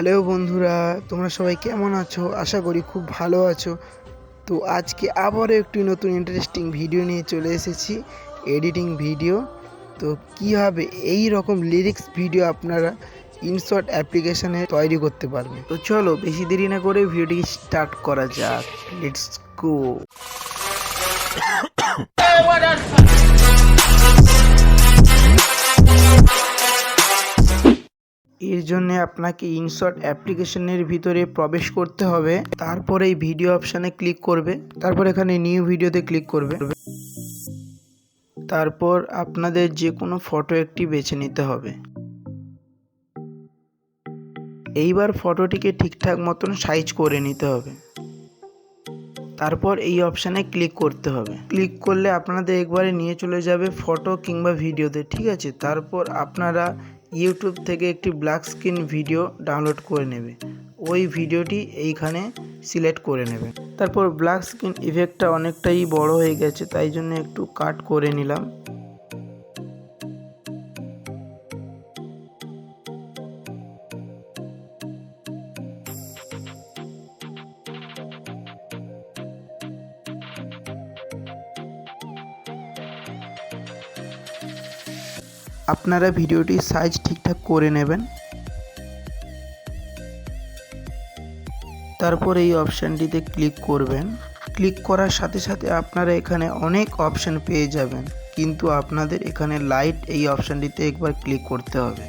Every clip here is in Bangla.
হ্যালো বন্ধুরা, তোমরা সবাই কেমন আছো? আশা করি খুব ভালো আছো। তো আজকে আবারও একটি নতুন ইন্টারেস্টিং ভিডিও নিয়ে চলে এসেছি, এডিটিং ভিডিও। তো কীভাবে এই রকম লিরিক্স ভিডিও আপনারা ইনশট অ্যাপ্লিকেশানে তৈরি করতে পারবেন। তো চলো বেশি দেরি না করে ভিডিওটি স্টার্ট করা যাক। Let's go. এর জন্য আপনাকে ইনশট অ্যাপ্লিকেশনের ভিতরে প্রবেশ করতে হবে। তারপরে এই ভিডিও অপশানে ক্লিক করবে, তারপর এখানে নিউ ভিডিওতে ক্লিক করবে। তারপর আপনাদের যে কোনো ফটো একটি বেছে নিতে হবে। এইবার ফটোটিকে ঠিকঠাক মতন সাইজ করে নিতে হবে। তারপর এই অপশানে ক্লিক করতে হবে। ক্লিক করলে আপনাদের একবারে নিয়ে চলে যাবে ফটো কিংবা ভিডিওতে, ঠিক আছে। তারপর আপনারা ইউটিউব থেকে একটি ব্ল্যাক স্ক্রিন ভিডিও ডাউনলোড করে নেবে। ওই ভিডিওটি এইখানে সিলেক্ট করে নেবে। তারপর ব্ল্যাক স্ক্রিন ইফেক্টটা অনেকটাই বড় হয়ে গেছে, তাই জন্য একটু কাট করে নিলাম। আপনারা ভিডিওটির সাইজ ঠিকঠাক করে নেবেন। তারপর এই অপশানটিতে ক্লিক করবেন। ক্লিক করার সাথে সাথে আপনারা এখানে অনেক অপশান পেয়ে যাবেন, কিন্তু আপনাদের এখানে লাইট এই অপশানটিতে একবার ক্লিক করতে হবে।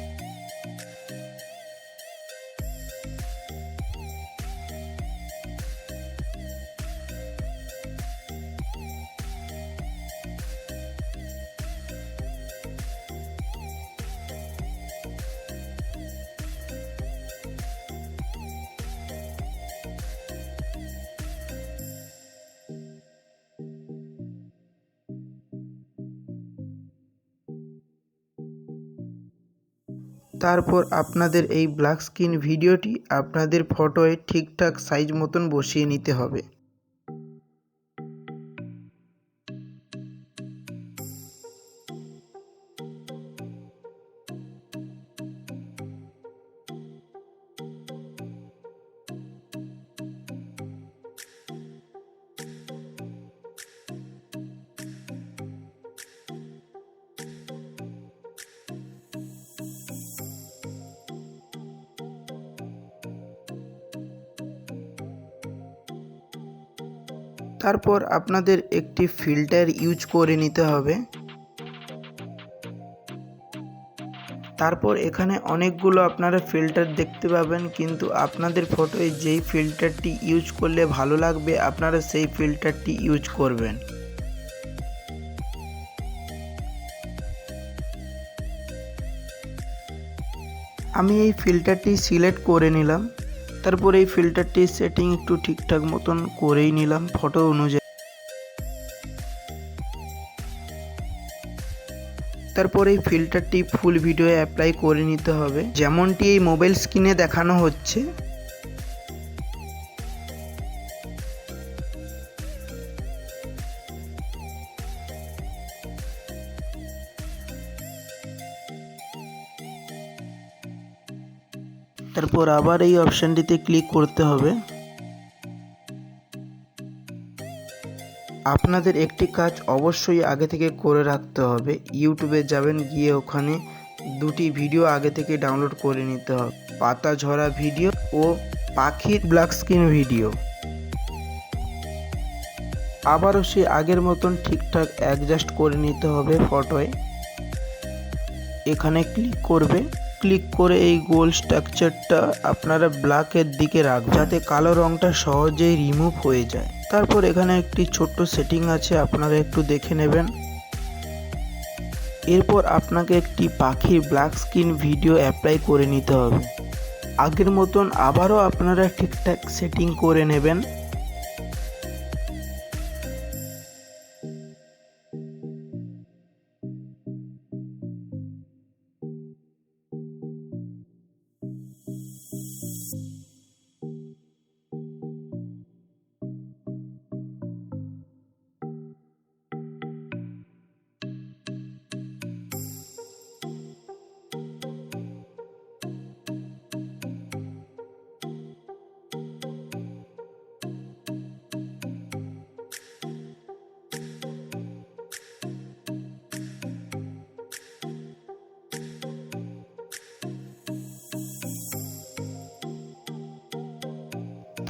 তারপর আপনাদের এই ব্ল্যাক স্ক্রিন ভিডিওটি আপনাদের ফটোয় ঠিকঠাক সাইজ মতন বসিয়ে নিতে হবে। তারপর আপনাদের একটি ফিল্টার ইউজ করে নিতে হবে। তারপর এখানে অনেকগুলো আপনারা ফিল্টার দেখতে পাবেন, কিন্তু আপনাদের ফটোয় যেই ফিল্টারটি ইউজ করলে ভালো লাগবে আপনারা সেই ফিল্টারটি ইউজ করবেন। আমি এই ফিল্টারটি সিলেক্ট করে নিলাম। তারপর এই ফিল্টারটির সেটিং একটু ঠিকঠাক মতন করেই নিলাম ফটো অনুযায়ী। তারপর এই ফিল্টারটি ফুল ভিডিওয়ে অ্যাপ্লাই করে নিতে হবে, যেমনটি এই মোবাইল স্ক্রিনে দেখানো হচ্ছে। তারপর আবার এই অপশানটিতে ক্লিক করতে হবে। আপনাদের একটি কাজ অবশ্যই আগে থেকে করে রাখতে হবে। ইউটিউবে যাবেন, গিয়ে ওখানে দুটি ভিডিও আগে থেকে ডাউনলোড করে নিতে হবে, পাতা ঝরা ভিডিও ও পাখির ব্ল্যাক স্ক্রিন ভিডিও। আবারও সে আগের মতন ঠিকঠাক অ্যাডজাস্ট করে নিতে হবে ফটোয়। এখানে ক্লিক করবে। ক্লিক করে এই গোল স্ট্রাকচারটা আপনারা ব্ল্যাকের দিকে রাখবেন, যাতে কালো রঙটা সহজেই রিমুভ হয়ে যায়। তারপর এখানে একটি ছোট্ট সেটিং আছে, আপনারা একটু দেখে নেবেন। এরপর আপনাকে একটি পাখির ব্ল্যাক স্ক্রিন ভিডিও অ্যাপ্লাই করে নিতে হবে। আগের মতন আবারও আপনারা ঠিকঠাক সেটিং করে নেবেন।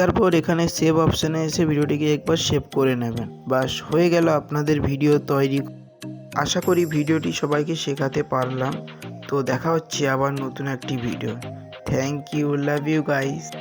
তারপর এখানে সেভ অপশানে এসে ভিডিওটিকে একবার সেভ করে নেবেন। বাস হয়ে গেল আপনাদের ভিডিও তৈরি। আশা করি ভিডিওটি সবাইকে শেখাতে পারলাম। তো দেখা হচ্ছে আবার নতুন একটি video. Thank you, love you guys.